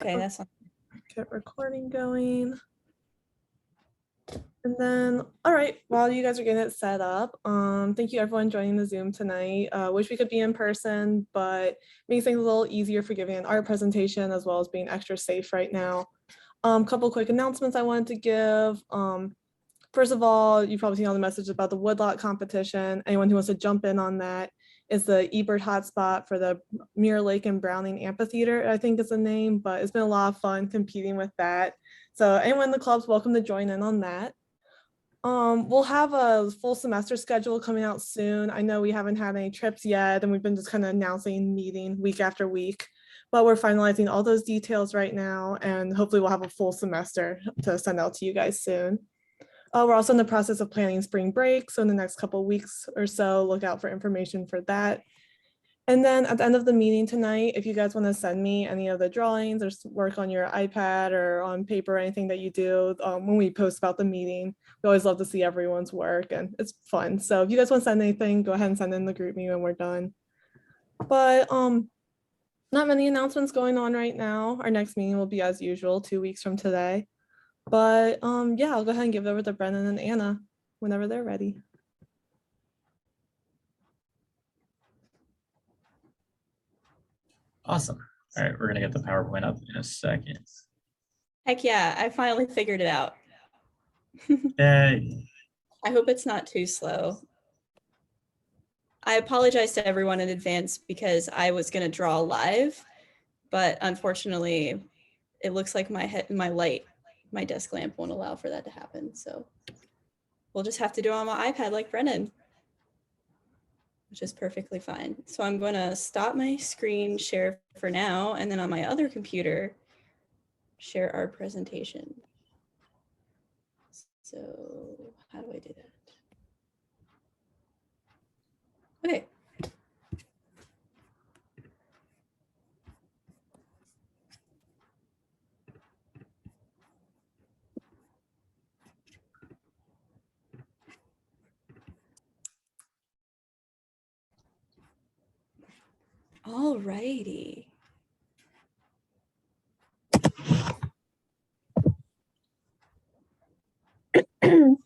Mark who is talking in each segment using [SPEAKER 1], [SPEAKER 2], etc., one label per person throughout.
[SPEAKER 1] Okay, that's on.
[SPEAKER 2] Get recording going. And then, all right, while you guys are getting it set up, thank you everyone joining the Zoom tonight. Wish we could be in person, but makes things a little easier for giving an art presentation as well as being extra safe right now. Couple quick announcements I wanted to give. First of all, you've probably seen all the messages about the woodlot competition. Anyone who wants to jump in on that is the eBird hotspot for the Mirror Lake and Browning Amphitheater, I think is the name, but it's been a lot of fun competing with that. So anyone in the club's welcome to join in on that. We'll have a full semester schedule coming out soon. I know we haven't had any trips yet, and we've been just kind of announcing meeting week after week, but we're finalizing all those details right now, and hopefully we'll have a full semester to send out to you guys soon. We're also in the process of planning spring break, so in the next couple of weeks or so, look out for information for that. And then at the end of the meeting tonight, if you guys want to send me any of the drawings or work on your iPad or on paper or anything that you do when we post about the meeting, we always love to see everyone's work and it's fun. So if you guys want to send anything, go ahead and send in the group me when we're done. But not many announcements going on right now. Our next meeting will be as usual 2 weeks from today. But yeah, I'll go ahead and give it over to Brennan and Anna whenever they're ready.
[SPEAKER 3] Awesome. All right, we're gonna get the PowerPoint up in a second.
[SPEAKER 1] Heck yeah, I finally figured it out.
[SPEAKER 3] Yay.
[SPEAKER 1] I hope it's not too slow. I apologize to everyone in advance because I was gonna draw live, but unfortunately, it looks like my desk lamp won't allow for that to happen. So we'll just have to do it on my iPad like Brennan, which is perfectly fine. So I'm going to stop my screen share for now, and then on my other computer, share our presentation. So how do I do that? Okay. All righty. Can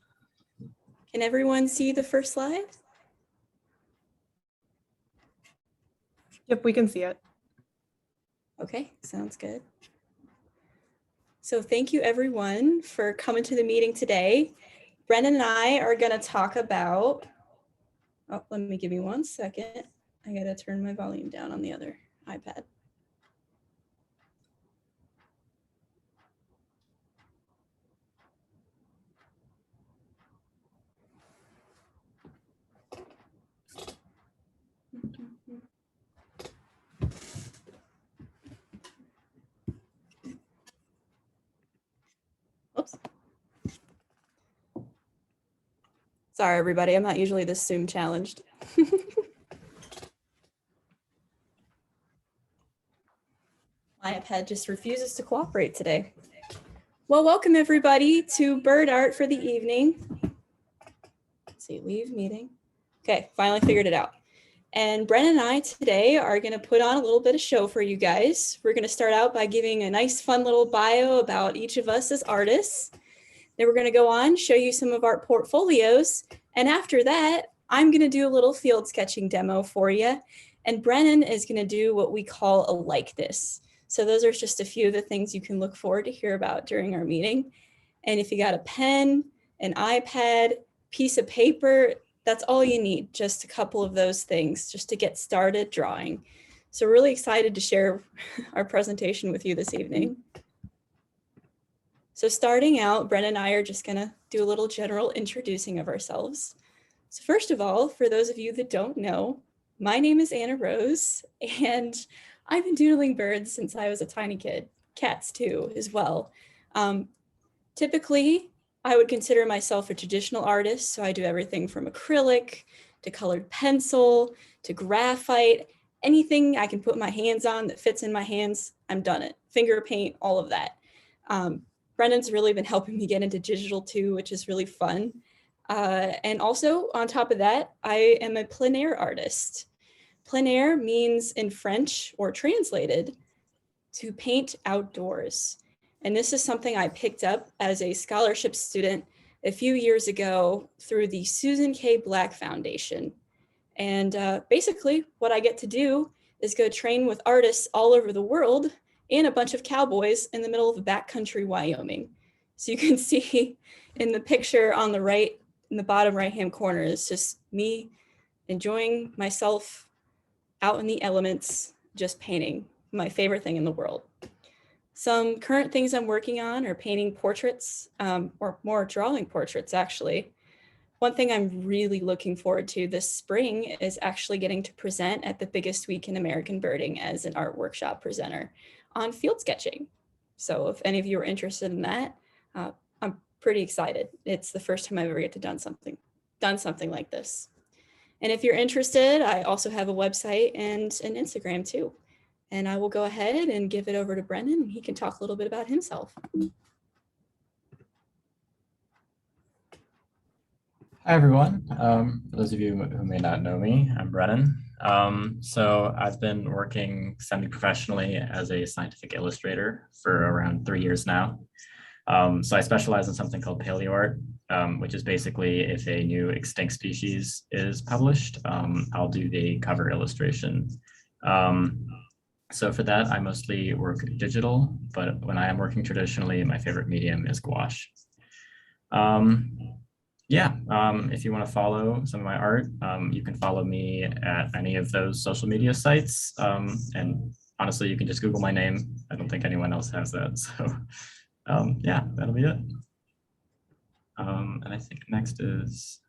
[SPEAKER 1] everyone see the first slide?
[SPEAKER 2] Yep, we can see it.
[SPEAKER 1] Okay, sounds good. So thank you everyone for coming to the meeting today. Brennan and I are going to talk about, oh, let me give you 1 second. I got to turn my volume down on the other iPad. Oops. Sorry, everybody. I'm not usually this Zoom challenged. My iPad just refuses to cooperate today. Well, welcome everybody to Bird Art for the evening. Let's see, leave meeting. Okay, finally figured it out. And Brennan and I today are going to put on a little bit of show for you guys. We're going to start out by giving a nice fun little bio about each of us as artists. Then we're going to go on, show you some of our portfolios. And after that, I'm going to do a little field sketching demo for you. And Brennan is going to do what we call a likeness. So those are just a few of the things you can look forward to hear about during our meeting. And if you got a pen, an iPad, piece of paper, that's all you need, just a couple of those things just to get started drawing. So really excited to share our presentation with you this evening. So starting out, Brennan and I are just gonna do a little general introducing of ourselves. So first of all, for those of you that don't know, my name is Anna Rose, and I've been doodling birds since I was a tiny kid, cats too, as well. Typically, I would consider myself a traditional artist, so I do everything from acrylic to colored pencil to graphite, anything I can put my hands on that fits in my hands, I'm done it. Finger paint, all of that. Brennan's really been helping me get into digital too, which is really fun. And also on top of that, I am a plein air artist. Plein air means in French, or translated to paint outdoors. And this is something I picked up as a scholarship student a few years ago through the Susan K. Black Foundation. And basically what I get to do is go train with artists all over the world and a bunch of cowboys in the middle of backcountry Wyoming. So you can see in the picture on the right, in the bottom right-hand corner, is just me enjoying myself out in the elements, just painting, my favorite thing in the world. Some current things I'm working on are painting portraits, or more drawing portraits, actually. One thing I'm really looking forward to this spring is actually getting to present at the biggest week in American birding as an art workshop presenter on field sketching. So if any of you are interested in that, I'm pretty excited. It's the first time I've ever get to done something like this. And if you're interested, I also have a website and an Instagram too. And I will go ahead and give it over to Brennan, and he can talk a little bit about himself.
[SPEAKER 3] Hi, everyone. For those of you who may not know me, I'm Brennan. So I've been working semi-professionally as a scientific illustrator for around 3 years now. So I specialize in something called paleoart, which is basically if a new extinct species is published, I'll do the cover illustration. So for that, I mostly work digital, but when I am working traditionally, my favorite medium is gouache. If you want to follow some of my art, you can follow me at any of those social media sites. And honestly, you can just Google my name. I don't think anyone else has that. So yeah, that'll be it. And I think next is,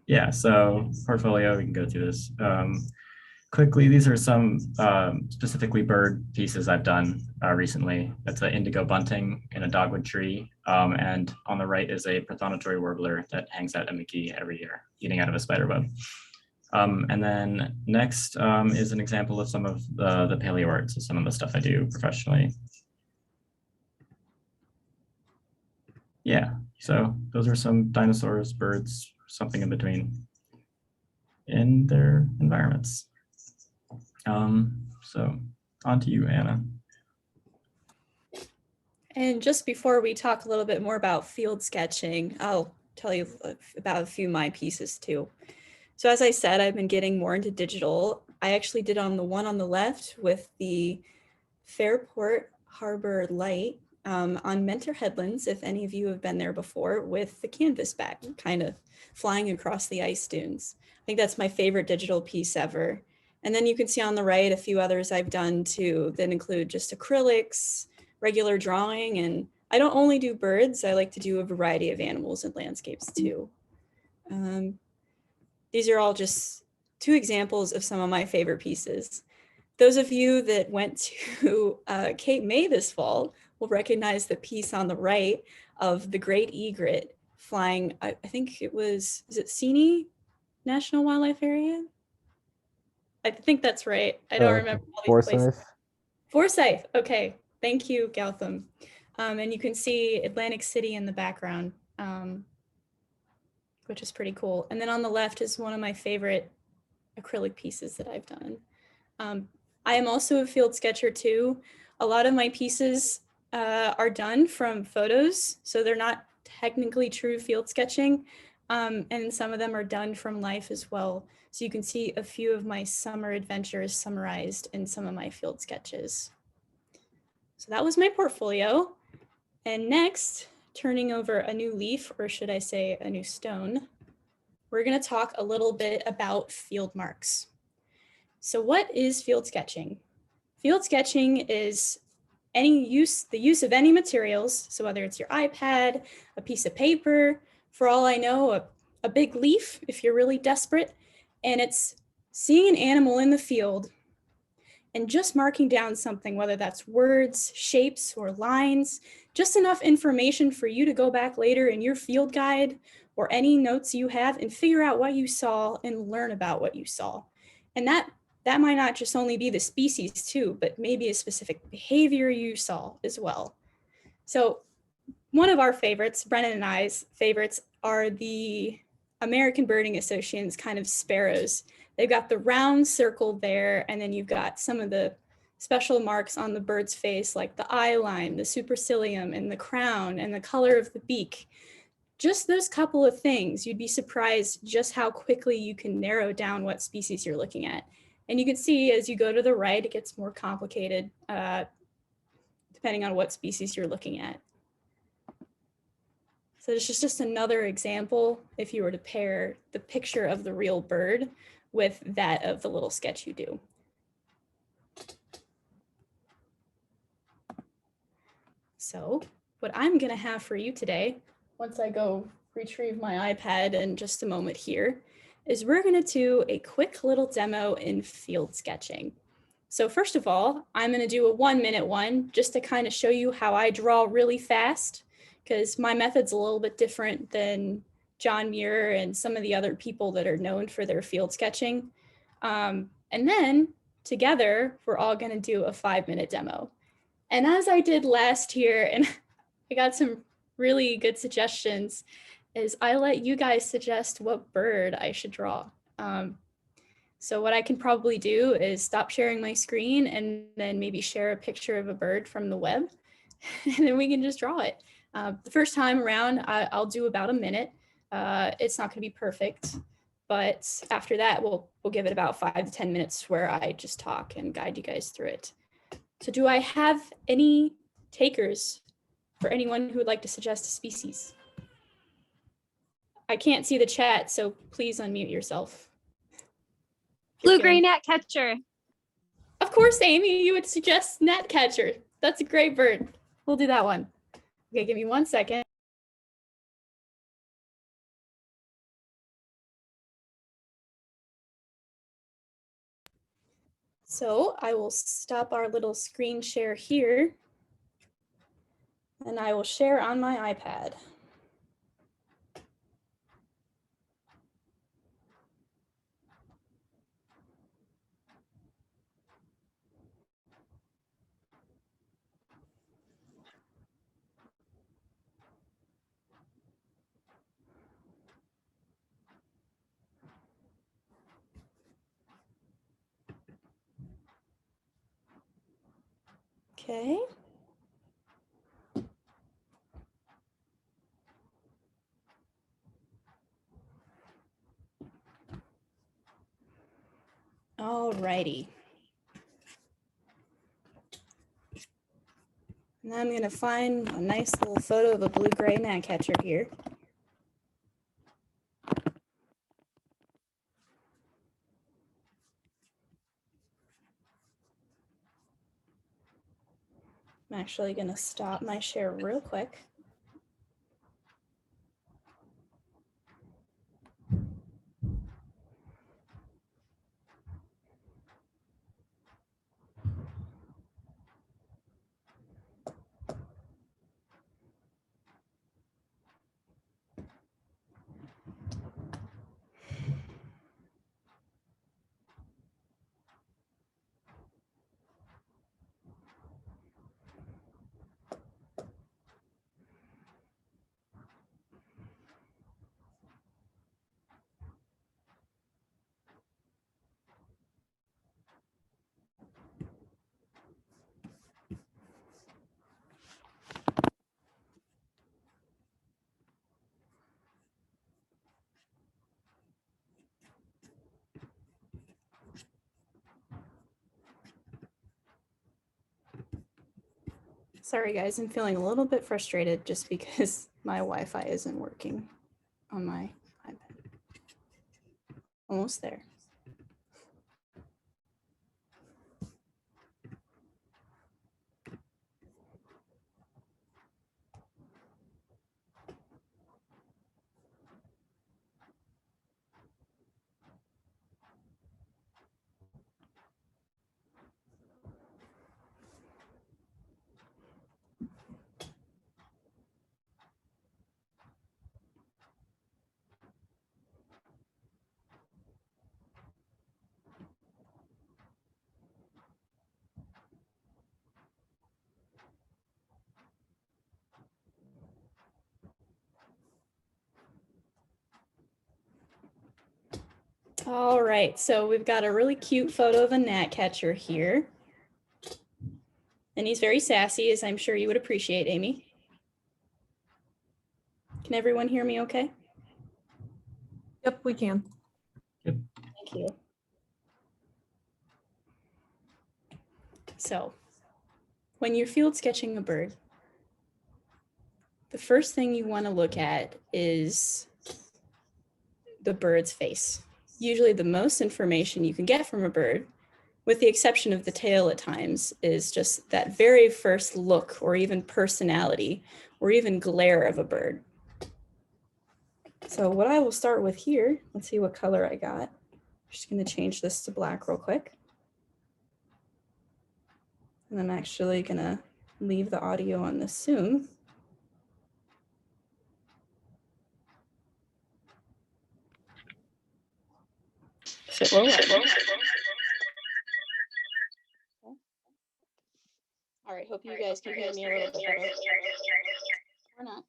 [SPEAKER 3] yeah, so portfolio, we can go through this. Quickly, these are some specifically bird pieces I've done recently. That's an indigo bunting in a dogwood tree. And on the right is a prothonotary warbler that hangs out at Mickey every year, eating out of a spider web. And then next is an example of some of the paleo art, so some of the stuff I do professionally. Yeah, so those are some dinosaurs, birds, something in between in their environments. So on to you, Anna.
[SPEAKER 1] And just before we talk a little bit more about field sketching, I'll tell you about a few of my pieces too. So as I said, I've been getting more into digital. I actually did on the one on the left with the Fairport Harbor Light on Mentor Headlands, if any of you have been there before, with the canvas back, kind of flying across the ice dunes. I think that's my favorite digital piece ever. And then you can see on the right a few others I've done too that include just acrylics, regular drawing, and I don't only do birds, I like to do a variety of animals and landscapes too. These are all just two examples of some of my favorite pieces. Those of you that went to Cape May this fall will recognize the piece on the right of the great egret flying, I think it was, is it Seney National Wildlife Area? I think that's right. I don't remember all these places. Forsyth. Okay. Thank you, Gautam. And you can see Atlantic City in the background, which is pretty cool. And then on the left is one of my favorite acrylic pieces that I've done. I am also a field sketcher too. A lot of my pieces are done from photos, so they're not technically true field sketching. And some of them are done from life as well. So you can see a few of my summer adventures summarized in some of my field sketches. So that was my portfolio. And next, turning over a new leaf, or should I say a new stone, we're going to talk a little bit about field marks. So what is field sketching? Field sketching is the use of any materials. So whether it's your iPad, a piece of paper, for all I know, a big leaf if you're really desperate, and it's seeing an animal in the field and just marking down something, whether that's words, shapes, or lines, just enough information for you to go back later in your field guide or any notes you have and figure out what you saw and learn about what you saw. And that might not just only be the species too, but maybe a specific behavior you saw as well. So one of our favorites, Brennan and I's favorites, are the American Birding Association's kind of sparrows. They've got the round circle there, and then you've got some of the special marks on the bird's face, like the eye line, the supercilium, and the crown, and the color of the beak. Just those couple of things, you'd be surprised just how quickly you can narrow down what species you're looking at. And you can see as you go to the right, it gets more complicated depending on what species you're looking at. So it's just another example if you were to pair the picture of the real bird with that of the little sketch you do. So what I'm gonna have for you today, once I go retrieve my iPad in just a moment here, is we're gonna do a quick little demo in field sketching. So first of all, I'm gonna do a 1-minute one just to kind of show you how I draw really fast, because my method's a little bit different than John Muir and some of the other people that are known for their field sketching. And then together, we're all gonna do a 5-minute demo. And as I did last year, and I got some really good suggestions, is I let you guys suggest what bird I should draw. So what I can probably do is stop sharing my screen and then maybe share a picture of a bird from the web, and then we can just draw it. The first time around, I'll do about a minute. It's not gonna be perfect, but after that, we'll give it about 5 to 10 minutes where I just talk and guide you guys through it. So do I have any takers for anyone who would like to suggest a species? I can't see the chat, so please unmute yourself.
[SPEAKER 4] Blue-gray gnatcatcher.
[SPEAKER 1] Of course, Amy, you would suggest gnatcatcher. That's a great bird. We'll do that one. Okay, give me 1 second. So I will stop our little screen share here, and I will share on my iPad. Okay. All righty. Now I'm gonna find a nice little photo of a blue-gray gnatcatcher here. I'm actually gonna stop my share real quick. Sorry guys, I'm feeling a little bit frustrated just because my Wi-Fi isn't working on my iPad. Almost there. All right, so we've got a really cute photo of a gnatcatcher here. And he's very sassy, as I'm sure you would appreciate, Amy. Can everyone hear me okay?
[SPEAKER 2] Yep, we can.
[SPEAKER 1] Thank you. So, when you're field sketching a bird, the first thing you want to look at is the bird's face. Usually the most information you can get from a bird, with the exception of the tail at times, is just that very first look or even personality or even glare of a bird. So what I will start with here, let's see what color I got. I'm just going to change this to black real quick. And I'm actually going to leave the audio on this Zoom. So, all right, hope you guys can hear me a little bit better. Or not.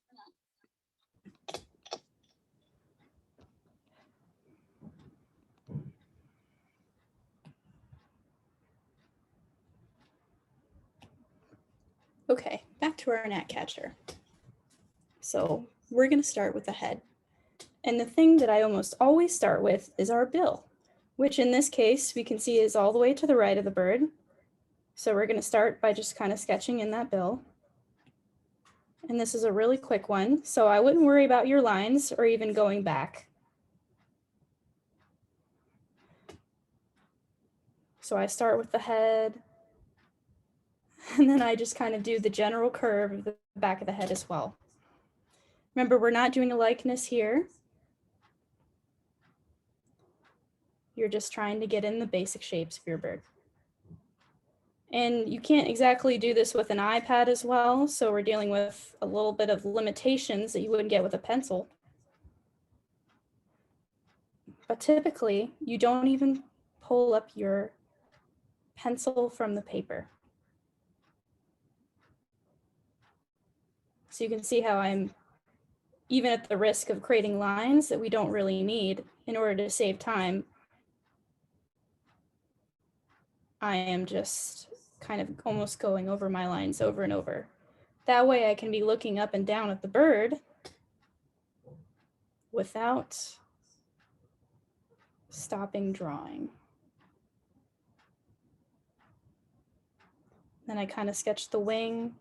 [SPEAKER 1] Okay, back to our gnat catcher. So we're going to start with the head. And the thing that I almost always start with is our bill, which in this case we can see is all the way to the right of the bird. So we're going to start by just kind of sketching in that bill. And this is a really quick one, so I wouldn't worry about your lines or even going back. So I start with the head, and then I just kind of do the general curve of the back of the head as well. Remember, we're not doing a likeness here. You're just trying to get in the basic shapes of your bird. And you can't exactly do this with an iPad as well, so we're dealing with a little bit of limitations that you wouldn't get with a pencil. But typically, you don't even pull up your pencil from the paper. So you can see how I'm, even at the risk of creating lines that we don't really need in order to save time, I am just kind of almost going over my lines over and over. That way I can be looking up and down at the bird without stopping drawing. Then I kind of sketch the wing,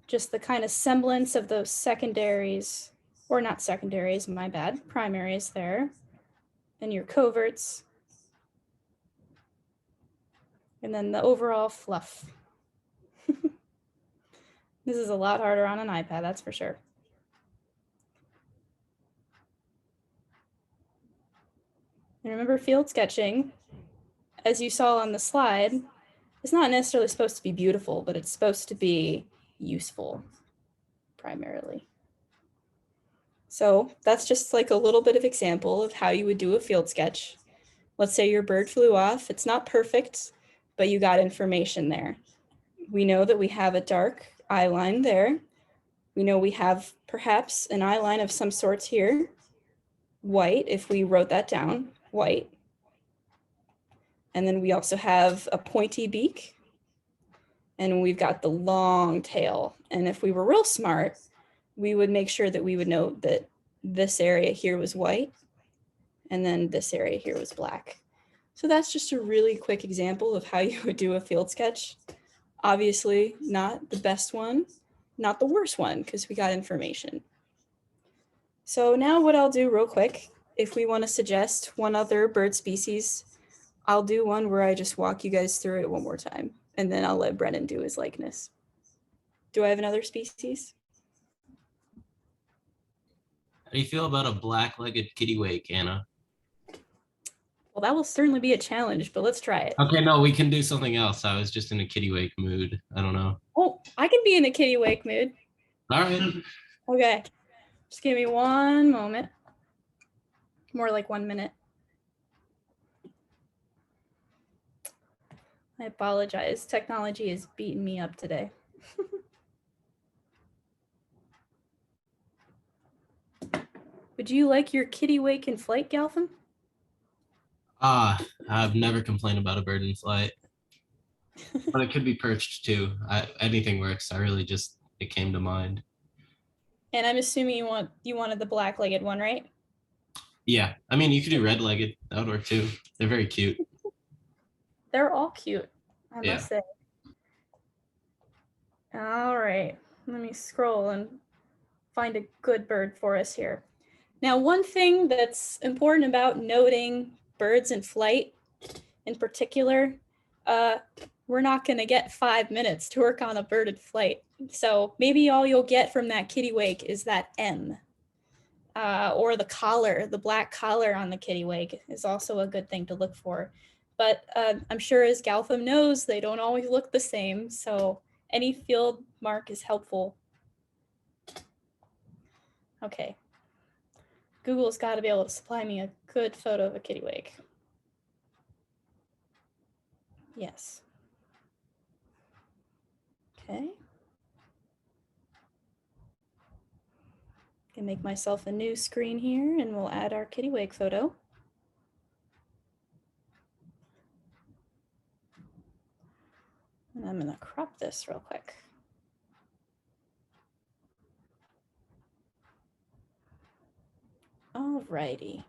[SPEAKER 1] just the kind of semblance of those secondaries, or not secondaries, my bad, primaries there, and your coverts, and then the overall fluff. This is a lot harder on an iPad, that's for sure. And remember, field sketching, as you saw on the slide, is not necessarily supposed to be beautiful, but it's supposed to be useful, primarily. So that's just like a little bit of example of how you would do a field sketch. Let's say your bird flew off. It's not perfect, but you got information there. We know that we have a dark eye line there. We know we have perhaps an eye line of some sorts here. White, if we wrote that down, white. And then we also have a pointy beak. And we've got the long tail. And if we were real smart, we would make sure that we would know that this area here was white and then this area here was black. So that's just a really quick example of how you would do a field sketch. Obviously not the best one, not the worst one, because we got information. So now what I'll do real quick, if we want to suggest one other bird species, I'll do one where I just walk you guys through it one more time, and then I'll let Brennan do his likeness. Do I have another species?
[SPEAKER 5] How do you feel about a black-legged kittiwake, Anna?
[SPEAKER 1] Well, that will certainly be a challenge, but let's try it.
[SPEAKER 5] Okay, no, we can do something else. I was just in a kittiwake mood. I don't know.
[SPEAKER 1] Oh, I can be in a kittiwake mood.
[SPEAKER 5] All right.
[SPEAKER 1] Okay, just give me one moment. More like 1 minute. I apologize. Technology is beating me up today. Would you like your kittiwake in flight, Galtham?
[SPEAKER 5] I've never complained about a bird in flight. But it could be perched too. Anything works. It came to mind.
[SPEAKER 1] And I'm assuming you wanted the black-legged one, right?
[SPEAKER 5] Yeah, I mean, you could do red-legged. That would work too. They're very cute.
[SPEAKER 1] They're all cute, I
[SPEAKER 5] Yeah.
[SPEAKER 1] must say. All right, let me scroll and find a good bird for us here. Now, one thing that's important about noting birds in flight in particular, we're not going to get 5 minutes to work on a bird in flight. So maybe all you'll get from that kittiwake is that M. Or the collar, the black collar on the kittiwake is also a good thing to look for. But I'm sure as Galtham knows, they don't always look the same. So any field mark is helpful. Okay. Google's got to be able to supply me a good photo of a kittiwake. Yes. Okay. Can make myself a new screen here and we'll add our kittiwake photo. And I'm going to crop this real quick. All righty.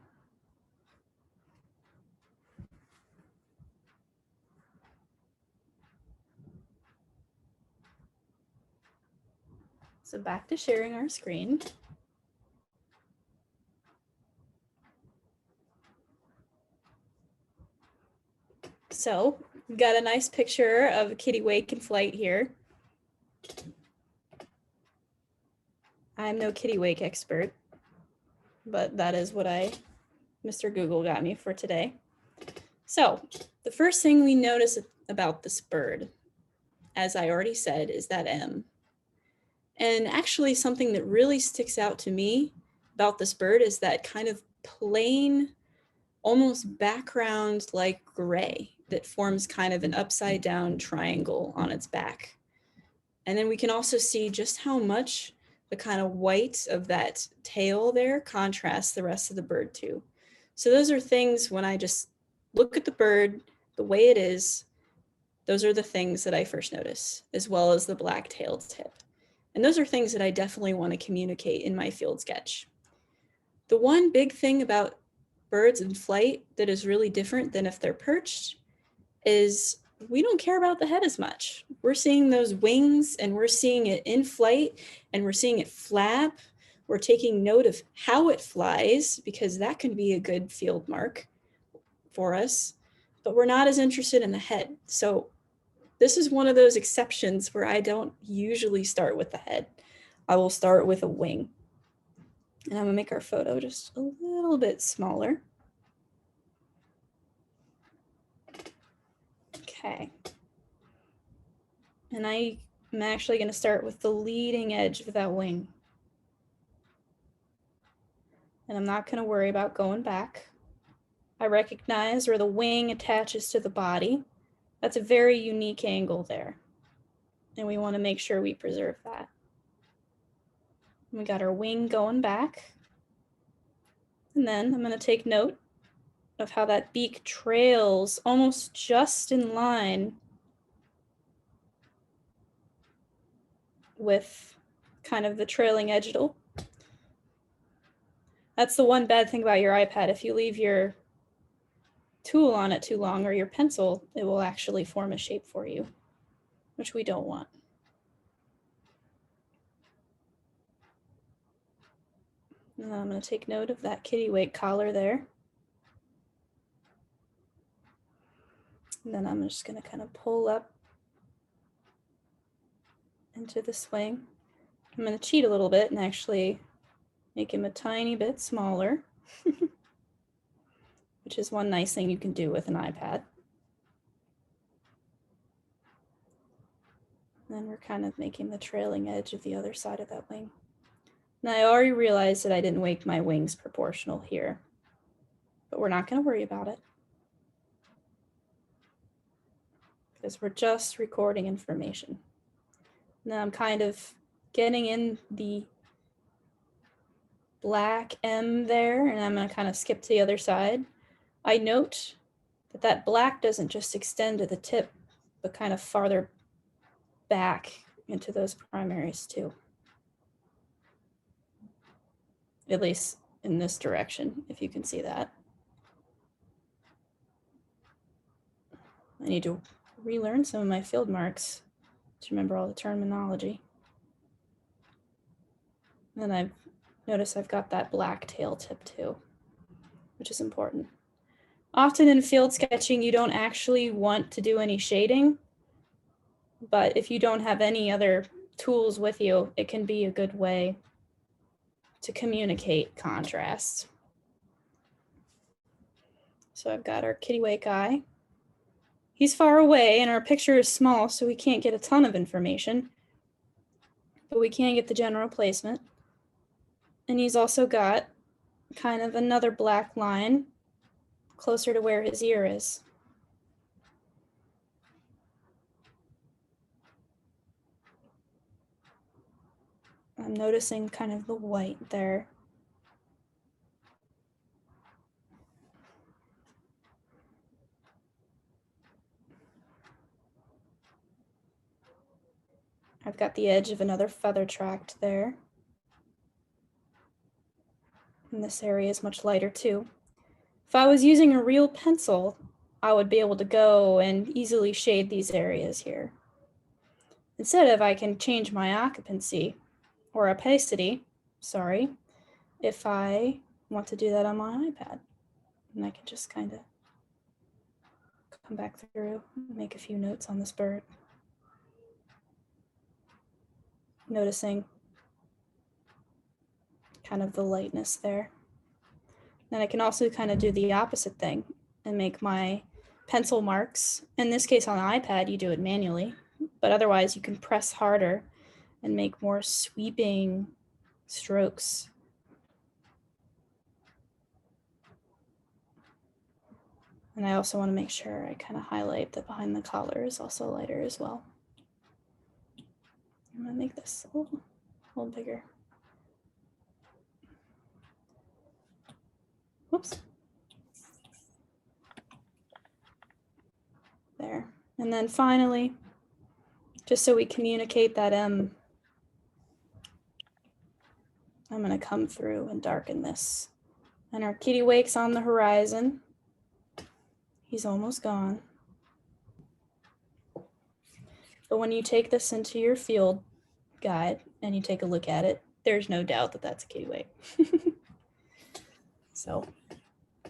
[SPEAKER 1] So back to sharing our screen. So we've got a nice picture of a kittiwake in flight here. I'm no kittiwake expert, but that is what Mr. Google got me for today. So the first thing we notice about this bird, as I already said, is that M. And actually something that really sticks out to me about this bird is that kind of plain, almost background like gray that forms kind of an upside down triangle on its back. And then we can also see just how much the kind of white of that tail there contrasts the rest of the bird too. So those are things when I just look at the bird, the way it is, those are the things that I first notice, as well as the black-tailed tip. And those are things that I definitely want to communicate in my field sketch. The one big thing about birds in flight that is really different than if they're perched is we don't care about the head as much. We're seeing those wings and we're seeing it in flight and we're seeing it flap. We're taking note of how it flies because that can be a good field mark for us, but we're not as interested in the head. So this is one of those exceptions where I don't usually start with the head. I will start with a wing. And I'm gonna make our photo just a little bit smaller. Okay. And I'm actually gonna start with the leading edge of that wing. And I'm not gonna worry about going back. I recognize where the wing attaches to the body. That's a very unique angle there. And we wanna make sure we preserve that. We got our wing going back. And then I'm gonna take note of how that beak trails almost just in line with kind of the trailing edge. That's the one bad thing about your iPad. If you leave your tool on it too long or your pencil, it will actually form a shape for you, which we don't want. And I'm going to take note of that kittiwake collar there. And then I'm just going to kind of pull up into the swing. I'm going to cheat a little bit and actually make him a tiny bit smaller, which is one nice thing you can do with an iPad. And then we're kind of making the trailing edge of the other side of that wing. Now I already realized that I didn't make my wings proportional here, but we're not going to worry about it because we're just recording information. Now I'm kind of getting in the black M there, and I'm going to kind of skip to the other side. I note that that black doesn't just extend to the tip but kind of farther back into those primaries too. At least in this direction, if you can see that. I need to relearn some of my field marks to remember all the terminology. And then I've noticed I've got that black tail tip too, which is important. Often in field sketching, you don't actually want to do any shading, but if you don't have any other tools with you, it can be a good way to communicate contrast. So I've got our kittiwake eye. He's far away and our picture is small, so we can't get a ton of information, but we can get the general placement. And he's also got kind of another black line closer to where his ear is. I'm noticing kind of the white there. I've got the edge of another feather tract there. And this area is much lighter too. If I was using a real pencil, I would be able to go and easily shade these areas here. Instead of, I can change my occupancy or opacity, sorry, if I want to do that on my iPad. And I can just kind of come back through and make a few notes on this bird. Noticing kind of the lightness there. Then I can also kind of do the opposite thing and make my pencil marks. In this case on the iPad, you do it manually, but otherwise you can press harder and make more sweeping strokes. And I also want to make sure I kind of highlight that behind the collar is also lighter as well. I'm going to make this a little bigger. Whoops. There. And then finally, just so we communicate that M, I'm going to come through and darken this. And our kittiwake's on the horizon. He's almost gone. But when you take this into your field guide and you take a look at it, there's no doubt that that's a kittiwake. So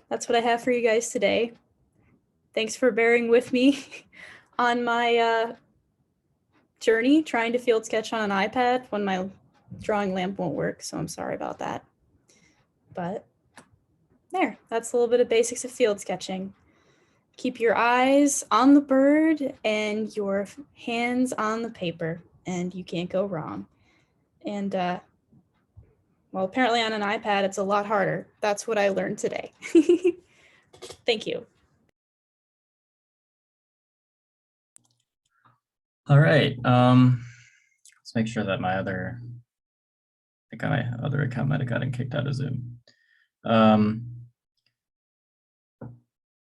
[SPEAKER 1] that's what I have for you guys today. Thanks for bearing with me on my journey trying to field sketch on an iPad when my drawing lamp won't work, so I'm sorry about that. But there, that's a little bit of basics of field sketching. Keep your eyes on the bird and your hands on the paper, and you can't go wrong. And well, apparently on an iPad, it's a lot harder. That's what I learned today. Thank you.
[SPEAKER 3] All right. Let's make sure that my other account might have gotten kicked out of Zoom. And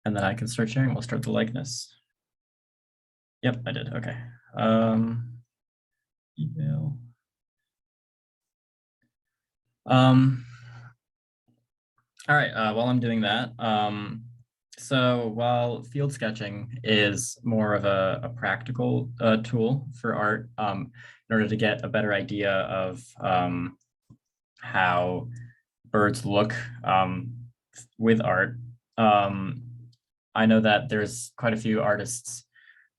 [SPEAKER 3] then I can start sharing. We'll start the likeness. Yep, I did. Okay. Email. All right, while I'm doing that, so while field sketching is more of a practical tool for art, in order to get a better idea of how birds look with art, I know that there's quite a few artists.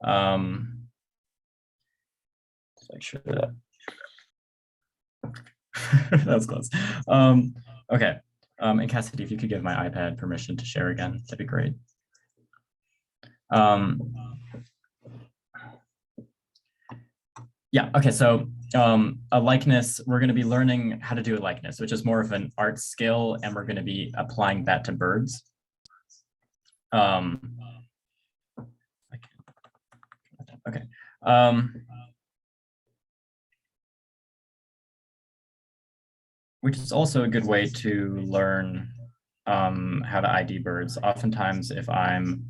[SPEAKER 3] Let's make sure that that was close. Okay. And Cassidy, if you could give my iPad permission to share again, that'd be great. Yeah, okay, so a likeness, we're going to be learning how to do a likeness, which is more of an art skill, and we're going to be applying that to birds. Okay. Which is also a good way to learn how to ID birds. Oftentimes, if I'm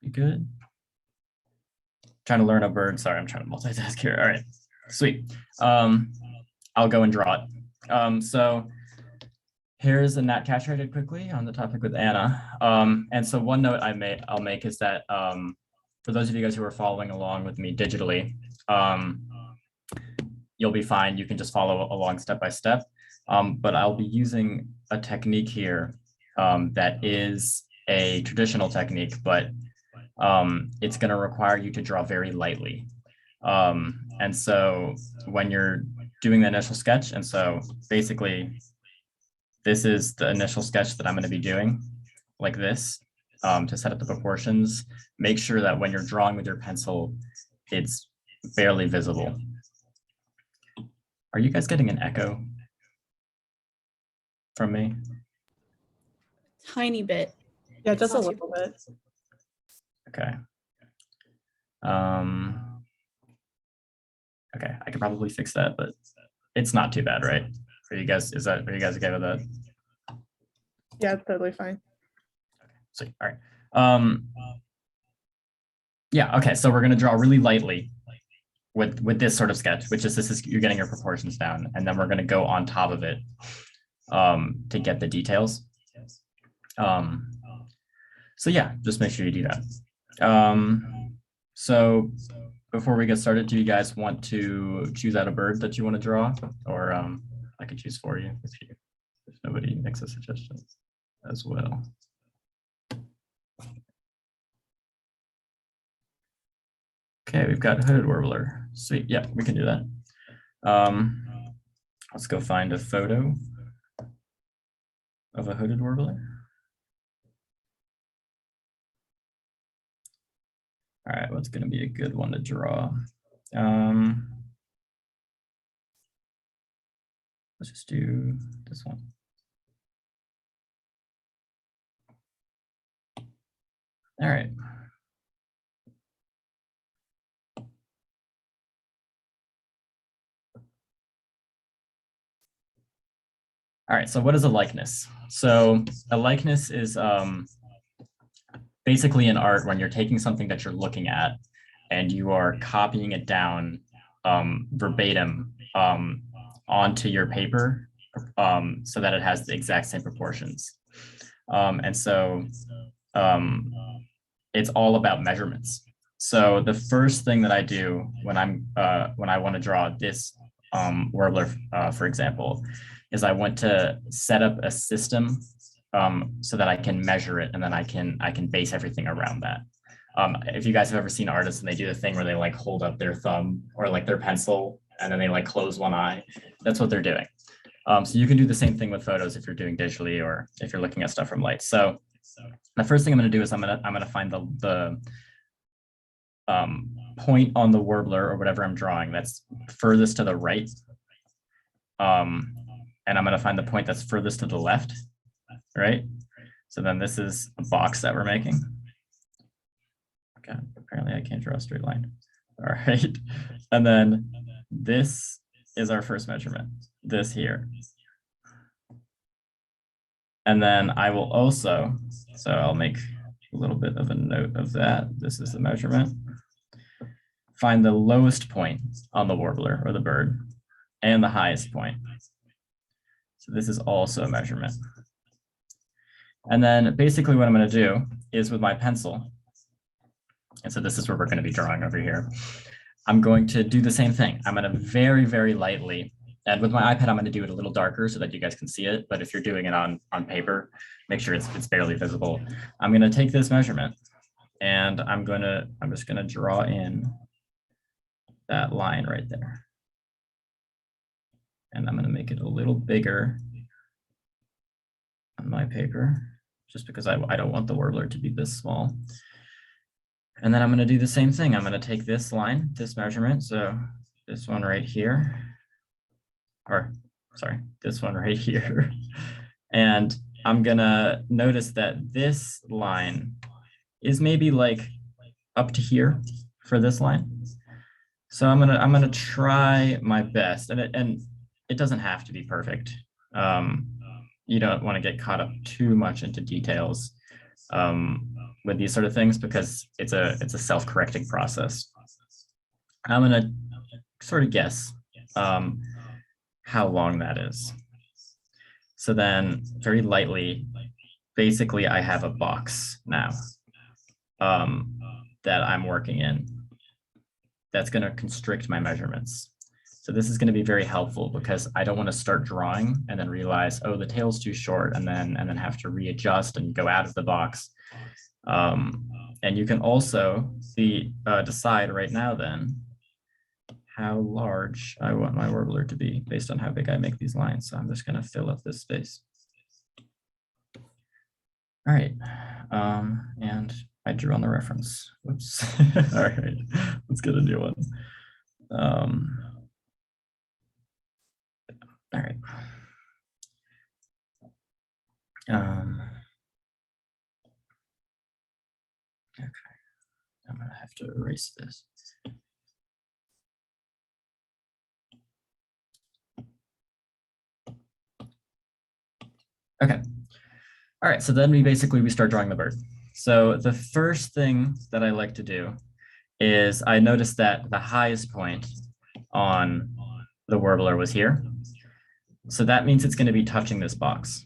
[SPEAKER 3] You good? Trying to learn a bird. Sorry, I'm trying to multitask here. All right, sweet. I'll go and draw it. So here's a gnatcatcher I did quickly on the topic with Anna. And so one note I'll make is that for those of you guys who are following along with me digitally, you'll be fine. You can just follow along step by step. But I'll be using a technique here that is a traditional technique, but it's going to require you to draw very lightly. And so when you're doing the initial sketch, and so basically this is the initial sketch that I'm going to be doing like this to set up the proportions. Make sure that when you're drawing with your pencil, it's barely visible. Are you guys getting an echo from me?
[SPEAKER 1] Tiny bit.
[SPEAKER 2] Yeah, just a
[SPEAKER 1] Not too
[SPEAKER 2] little bit.
[SPEAKER 3] Okay. Okay, I could probably fix that, but it's not too bad, right? For you guys, are you guys okay with that?
[SPEAKER 2] Yeah, it's totally fine.
[SPEAKER 3] Sweet. All right. Yeah. Okay. So we're gonna draw really lightly with this sort of sketch, which is you're getting your proportions down, and then we're gonna go on top of it to get the details. So yeah, just make sure you do that. So before we get started, do you guys want to choose out a bird that you want to draw, or I could choose for you if nobody makes a suggestion as well. Okay, we've got hooded warbler. Sweet, yeah, we can do that. Let's go find a photo of a hooded warbler. All right, what's gonna be a good one to draw? Let's just do this one. All right. All right, so what is a likeness? So a likeness is basically in art when you're taking something that you're looking at and you are copying it down verbatim onto your paper so that it has the exact same proportions. And so it's all about measurements. So the first thing that I do when I want to draw this warbler, for example, is I want to set up a system so that I can measure it and then I can base everything around that. If you guys have ever seen artists and they do the thing where they like hold up their thumb or like their pencil and then they like close one eye, that's what they're doing. So you can do the same thing with photos if you're doing digitally or if you're looking at stuff from light. So the first thing I'm going to do is I'm going to find the point on the warbler or whatever I'm drawing that's furthest to the right. And I'm going to find the point that's furthest to the left, right? So then this is a box that we're making. Okay, apparently I can't draw a straight line. All right, and then this is our first measurement, this here. And then I will also, so I'll make a little bit of a note of that. This is the measurement. Find the lowest point on the warbler or the bird and the highest point. So this is also a measurement. And then basically what I'm going to do is with my pencil, and so this is where we're going to be drawing over here, I'm going to do the same thing. I'm going to very, very lightly, and with my iPad, I'm going to do it a little darker so that you guys can see it. But if you're doing it on paper, make sure it's barely visible. I'm going to take this measurement and I'm just going to draw in that line right there. And I'm going to make it a little bigger on my paper, just because I don't want the warbler to be this small. And then I'm going to do the same thing. I'm going to take this line, this measurement, so this one right here, or sorry, this one right here. And I'm going to notice that this line is maybe like up to here for this line. So I'm gonna try my best, and it doesn't have to be perfect. You don't want to get caught up too much into details, with these sort of things because it's a self-correcting process. I'm gonna sort of guess how long that is. So then very lightly, basically I have a box now that I'm working in that's going to constrict my measurements. So this is going to be very helpful because I don't want to start drawing and then realize, oh, the tail's too short, and then have to readjust and go out of the box. And you can also decide right now then how large I want my warbler to be based on how big I make these lines. So I'm just going to fill up this space. All right, and I drew on the reference. Whoops. All right, let's get a new one. All right. Okay, I'm gonna have to erase this. Okay. All right, so then we start drawing the bird. So the first thing that I like to do is I noticed that the highest point on the warbler was here. So that means it's going to be touching this box.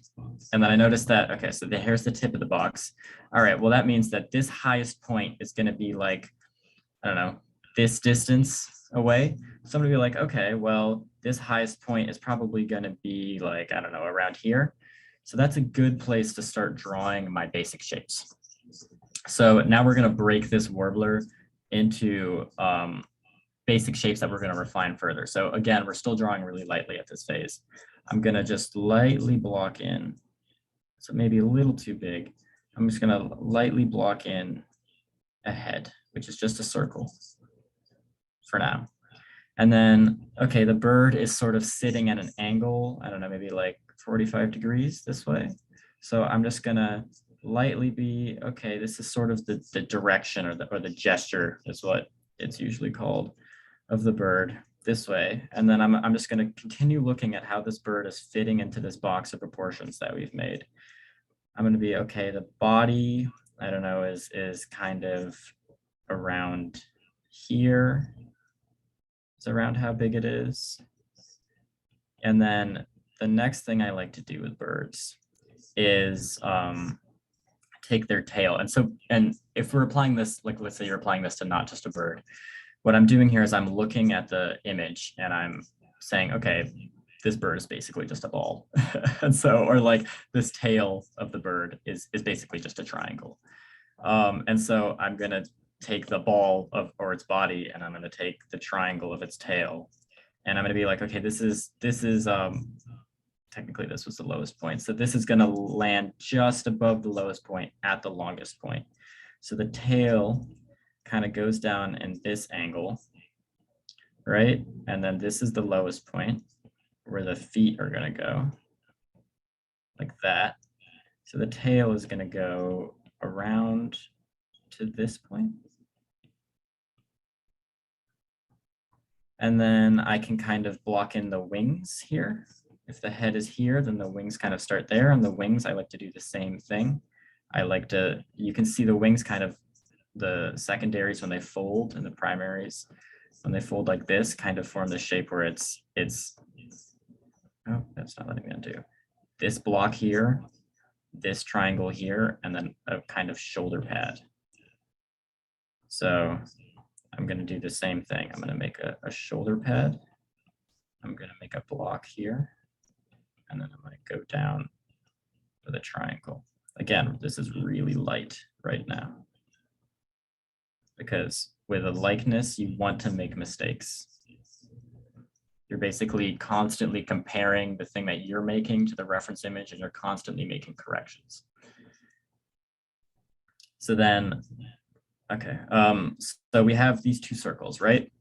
[SPEAKER 3] And then I noticed that, okay, so here's the tip of the box. All right, well, that means that this highest point is going to be like, I don't know, this distance away. So I'm going to be like, okay, well, this highest point is probably going to be like, I don't know, around here. So that's a good place to start drawing my basic shapes. So now we're going to break this warbler into basic shapes that we're going to refine further. So again, we're still drawing really lightly at this phase. I'm going to just lightly block in. So maybe a little too big. I'm just going to lightly block in a head, which is just a circle for now. And then, okay, the bird is sort of sitting at an angle, I don't know, maybe like 45 degrees this way. So I'm just going to lightly be, okay, this is sort of the direction or the gesture is what it's usually called of the bird this way. And then I'm just going to continue looking at how this bird is fitting into this box of proportions that we've made. I'm going to be, okay, the body, I don't know, is kind of around here. It's around how big it is. And then the next thing I like to do with birds is take their tail. And if we're applying this, like let's say you're applying this to not just a bird, what I'm doing here is I'm looking at the image and I'm saying, okay, this bird is basically just a ball. And so, or like this tail of the bird is basically just a triangle. And so I'm going to take the ball or its body, and I'm going to take the triangle of its tail. And I'm going to be like, okay, this is technically this was the lowest point. So this is going to land just above the lowest point at the longest point. So the tail kind of goes down in this angle, right? And then this is the lowest point where the feet are going to go like that. So the tail is going to go around to this point. And then I can kind of block in the wings here. If the head is here, then the wings kind of start there. And the wings, I like to do the same thing. I like to, you can see the wings kind of, the secondaries when they fold and the primaries, when they fold like this, kind of form the shape where it's, oh, that's not letting me undo. This block here, this triangle here, and then a kind of shoulder pad. So I'm going to do the same thing. I'm going to make a shoulder pad. I'm going to make a block here. And then I'm going to go down with a triangle. Again, this is really light right now, because with a likeness, you want to make mistakes. You're basically constantly comparing the thing that you're making to the reference image, and you're constantly making corrections. So then, okay, so we have these two circles, right?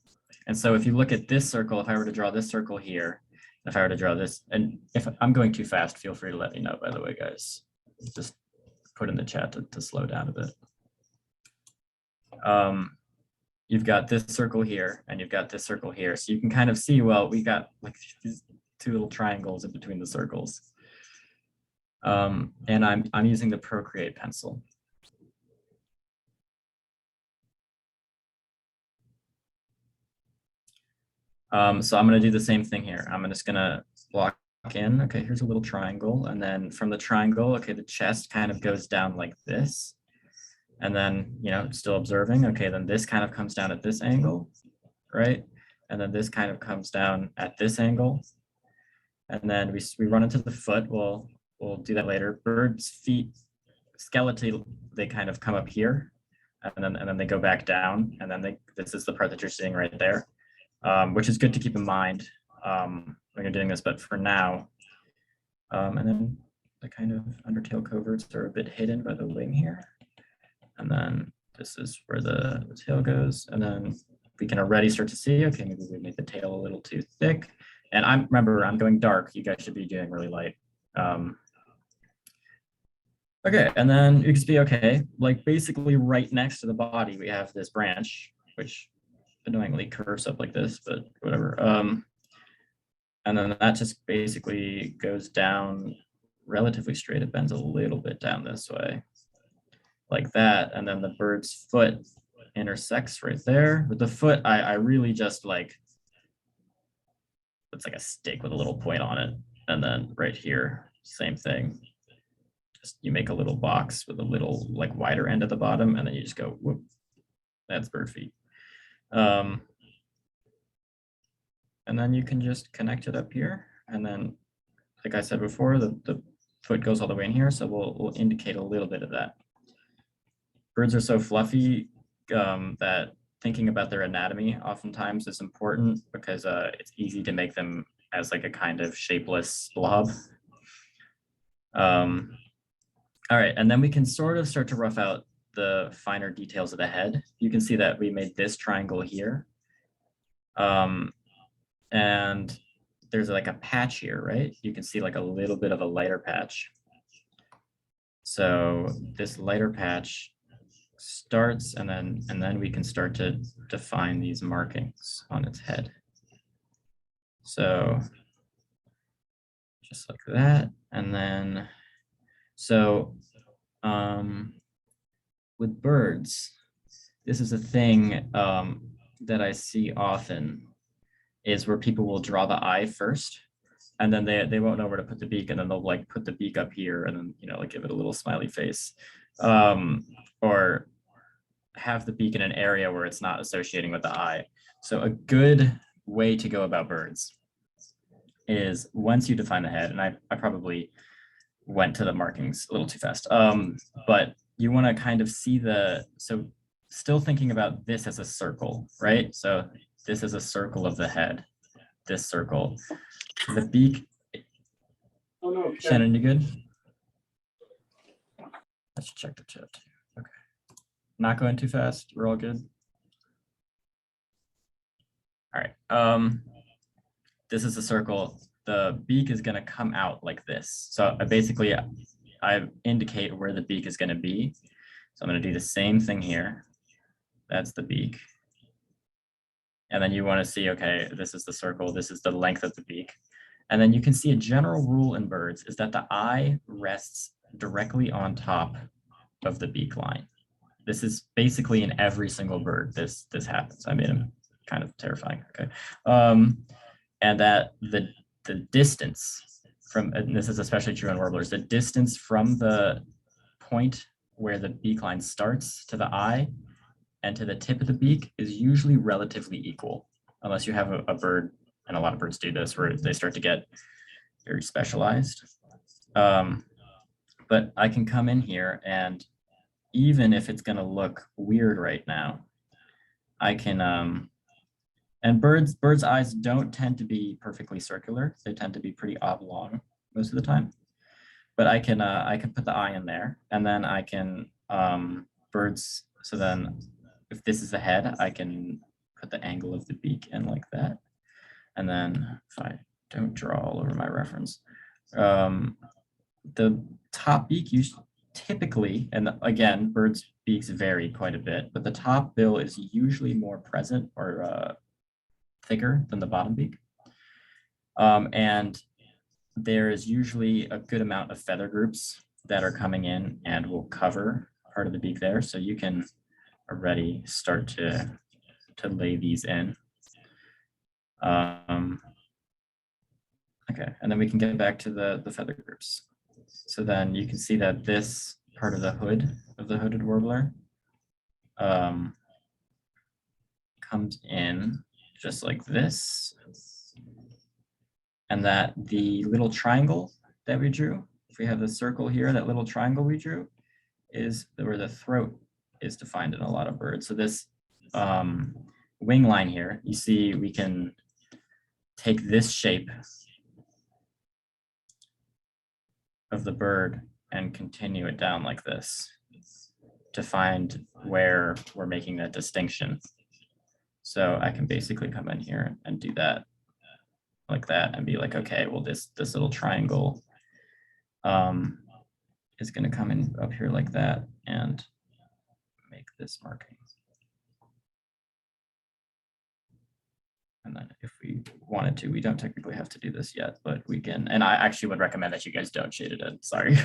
[SPEAKER 3] And so if you look at this circle, if I were to draw this circle here, if I were to draw this, and if I'm going too fast, feel free to let me know, by the way, guys. Just put in the chat to slow down a bit. You've got this circle here, and you've got this circle here. So you can kind of see, well, we got like these two little triangles in between the circles. And I'm using the Procreate pencil. So I'm gonna do the same thing here. I'm just gonna walk in. Okay, here's a little triangle. And then from the triangle, okay, the chest kind of goes down like this. And then, still observing. Okay, then this kind of comes down at this angle, right? And then this kind of comes down at this angle. And then we run into the foot. We'll do that later. Birds' feet, skeletal, they kind of come up here, and then they go back down. And then this is the part that you're seeing right there, which is good to keep in mind when you're doing this. But for now, and then the kind of undertail coverts are a bit hidden by the wing here. And then this is where the tail goes. And then we can already start to see, okay, maybe we made the tail a little too thick. And remember, I'm going dark. You guys should be doing really light. Okay, and then you can see, okay, like basically right next to the body, we have this branch, which annoyingly curves up like this, but whatever. And then that just basically goes down relatively straight. It bends a little bit down this way, like that. And then the bird's foot intersects right there. With the foot, I really just it's like a stick with a little point on it. And then right here, same thing. Just you make a little box with a little like wider end at the bottom, and then you just go whoop. That's bird feet. And then you can just connect it up here. And then, like I said before, the foot goes all the way in here. So we'll indicate a little bit of that. Birds are so fluffy that thinking about their anatomy oftentimes is important because it's easy to make them as like a kind of shapeless blob. All right, and then we can sort of start to rough out the finer details of the head. You can see that we made this triangle here. And there's like a patch here, right? You can see like a little bit of a lighter patch. So this lighter patch starts, and then we can start to define these markings on its head. So just like that. And then, so with birds, this is a thing that I see often, is where people will draw the eye first, and then they won't know where to put the beak, and then they'll like put the beak up here, and then like give it a little smiley face, or have the beak in an area where it's not associating with the eye. So a good way to go about birds is, once you define the head, and I probably went to the markings a little too fast, but you want to kind of see so still thinking about this as a circle, right? So this is a circle of the head, this circle. The beak,
[SPEAKER 6] Oh, no.
[SPEAKER 3] Shannon, you good? Let's check the chat. Okay. Not going too fast, we're all good. All right, this is a circle. The beak is gonna come out like this. So I indicate where the beak is gonna be. So I'm gonna do the same thing here. That's the beak. And then you wanna see, okay, this is the circle, this is the length of the beak. And then you can see a general rule in birds is that the eye rests directly on top of the beak line. This is basically in every single bird this happens. I made him kind of terrifying, okay? And that the distance from, and this is especially true in warblers, the distance from the point where the beak line starts to the eye and to the tip of the beak is usually relatively equal, unless you have a bird, and a lot of birds do this, where they start to get very specialized. But I can come in here, and even if it's gonna look weird right now, I can, and birds' eyes don't tend to be perfectly circular. They tend to be pretty oblong most of the time. But I can put the eye in there, and then I can, birds, so then if this is the head, I can put the angle of the beak in like that. And then if I don't draw all over my reference, the top beak typically, and again, birds' beaks vary quite a bit, but the top bill is usually more present or thicker than the bottom beak. And there is usually a good amount of feather groups that are coming in and will cover part of the beak there. So you can already start to lay these in. Okay, and then we can get back to the feather groups. So then you can see that this part of the hood of the hooded warbler comes in just like this. And that the little triangle that we drew, if we have the circle here, that little triangle we drew is where the throat is defined in a lot of birds. So this wing line here, you see we can take this shape of the bird and continue it down like this to find where we're making that distinction. So I can basically come in here and do that like that and be like, okay, well, this little triangle is going to come in up here like that and make this marking. And then if we wanted to, we don't technically have to do this yet, but we can. And I actually would recommend that you guys don't shade it in, sorry,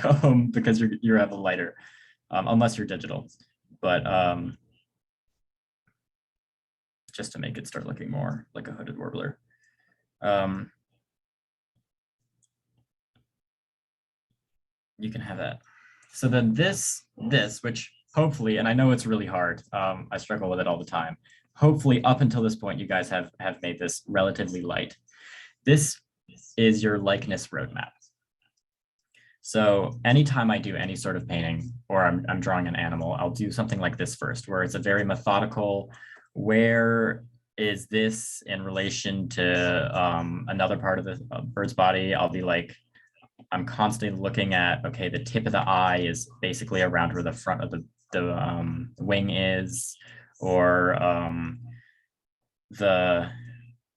[SPEAKER 3] because you have a lighter, unless you're digital. But just to make it start looking more like a hooded warbler. You can have that. So then this, which hopefully, and I know it's really hard, I struggle with it all the time. Hopefully up until this point, you guys have made this relatively light. This is your likeness roadmap. So anytime I do any sort of painting or I'm drawing an animal, I'll do something like this first, where it's a very methodical, where is this in relation to another part of the bird's body? I'll be like, I'm constantly looking at, okay, the tip of the eye is basically around where the front of the wing is, or the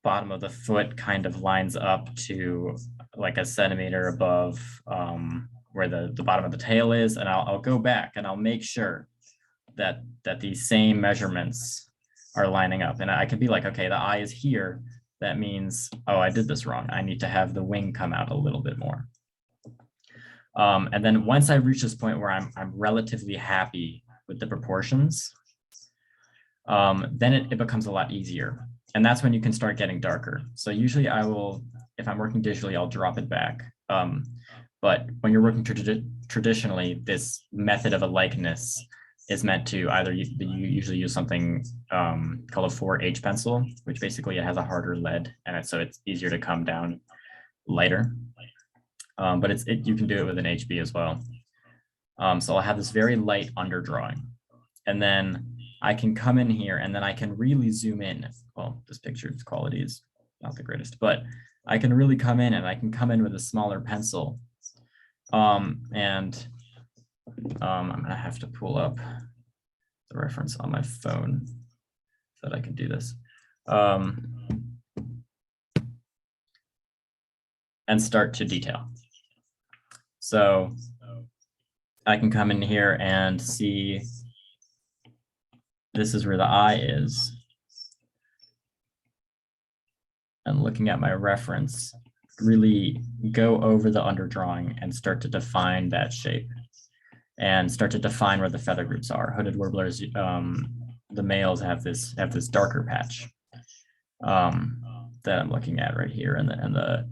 [SPEAKER 3] bottom of the foot kind of lines up to like a centimeter above where the bottom of the tail is. And I'll go back and I'll make sure that these same measurements are lining up. And I can be like, okay, the eye is here. That means, oh, I did this wrong. I need to have the wing come out a little bit more. And then once I reach this point where I'm relatively happy with the proportions, then it becomes a lot easier. And that's when you can start getting darker. So usually I will, if I'm working digitally, I'll drop it back. But when you're working traditionally, this method of a likeness is meant to either you usually use something called a 4H pencil, which basically it has a harder lead, and so it's easier to come down lighter. But you can do it with an HB as well. So I'll have this very light underdrawing, and then I can come in here and then I can really zoom in. Well, this picture's quality is not the greatest, but I can really come in and I can come in with a smaller pencil. And I'm gonna have to pull up the reference on my phone so that I can do this. And start to detail. So I can come in here and see this is where the eye is. And looking at my reference, really go over the underdrawing and start to define that shape and start to define where the feather groups are. Hooded warblers, the males have this darker patch that I'm looking at right here, and the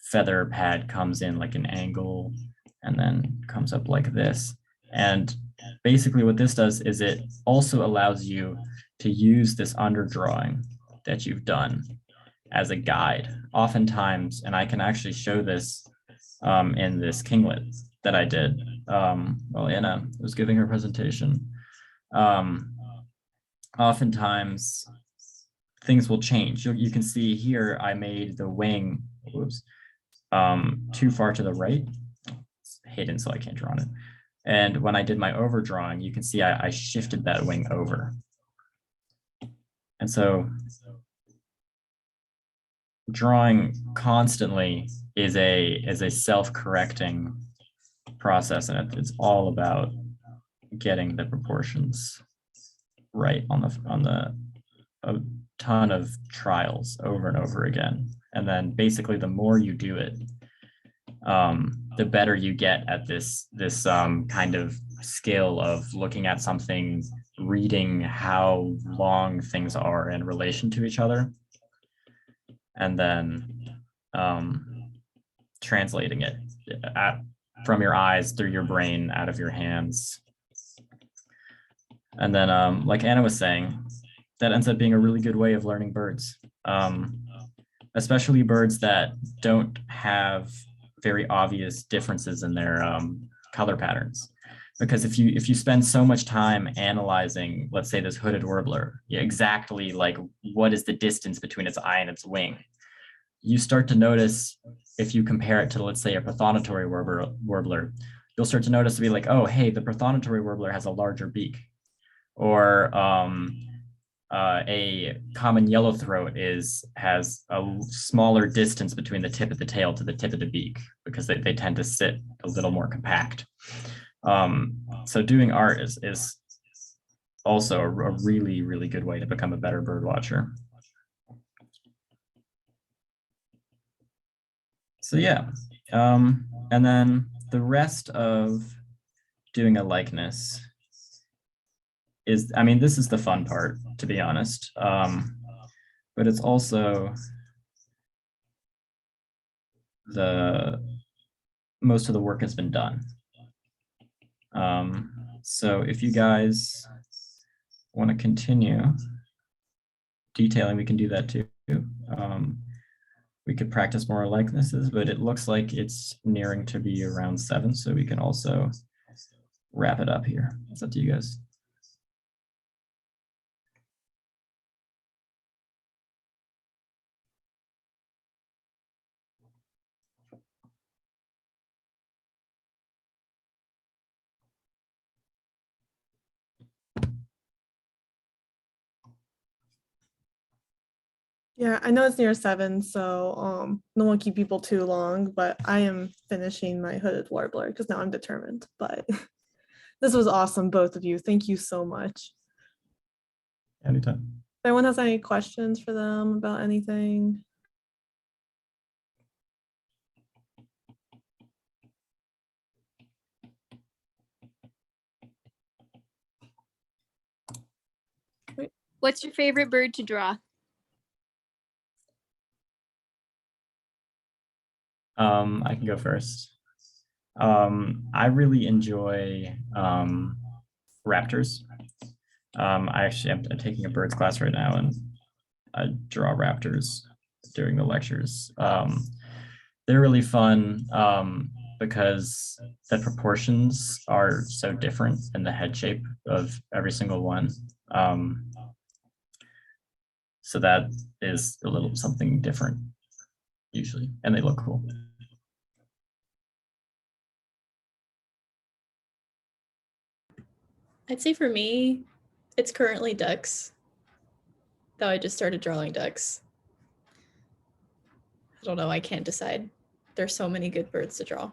[SPEAKER 3] feather pad comes in like an angle and then comes up like this. And basically what this does is it also allows you to use this underdrawing that you've done as a guide. Oftentimes, and I can actually show this in this kinglet that I did while Anna was giving her presentation. Oftentimes, things will change. You can see here, I made the wing, whoops, too far to the right. It's hidden, so I can't draw on it. And when I did my overdrawing, you can see I shifted that wing over. And so drawing constantly is a self-correcting process, and it's all about getting the proportions right on a ton of trials over and over again. And then basically the more you do it, the better you get at this kind of skill of looking at something, reading how long things are in relation to each other. and then translating it from your eyes through your brain out of your hands. And then, like Anna was saying, that ends up being a really good way of learning birds, especially birds that don't have very obvious differences in their color patterns. Because if you spend so much time analyzing, let's say this hooded warbler, exactly like what is the distance between its eye and its wing, you start to notice, if you compare it to, let's say, a prothonotary warbler, you'll start to notice to be like, oh, hey, the prothonotary warbler has a larger beak. Or a common yellowthroat has a smaller distance between the tip of the tail to the tip of the beak, because they tend to sit a little more compact. So doing art is also a really, really good way to become a better bird watcher. So yeah, and then the rest of doing a likeness is, I mean, this is the fun part, to be honest, but it's also most of the work has been done. So if you guys want to continue detailing, we can do that too. We could practice more likenesses, but it looks like it's nearing to be around 7, so we can also wrap it up here. It's up to you guys.
[SPEAKER 2] Yeah, I know it's near 7, so don't want to keep people too long, but I am finishing my hooded warbler because now I'm determined. But this was awesome, both of you. Thank you so much.
[SPEAKER 3] Anytime.
[SPEAKER 2] If anyone has any questions for them about anything.
[SPEAKER 4] What's your favorite bird to draw?
[SPEAKER 3] I can go first. I really enjoy raptors. I actually am taking a birds class right now, and I draw raptors during the lectures. They're really fun because the proportions are so different in the head shape of every single one. So that is a little something different usually, and they look cool.
[SPEAKER 1] I'd say for me, it's currently ducks. Though I just started drawing ducks. I don't know, I can't decide. There's so many good birds to draw.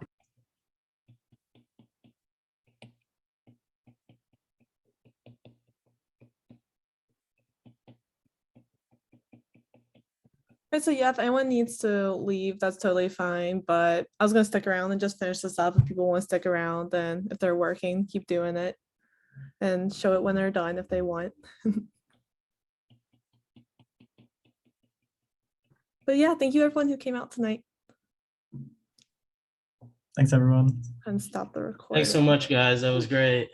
[SPEAKER 2] Okay, so yeah, if anyone needs to leave, that's totally fine. But I was gonna stick around and just finish this up. If people want to stick around, then if they're working, keep doing it and show it when they're done if they want. But yeah, thank you everyone who came out tonight.
[SPEAKER 3] Thanks, everyone.
[SPEAKER 2] And stop the recording.
[SPEAKER 5] Thanks so much, guys. That was great.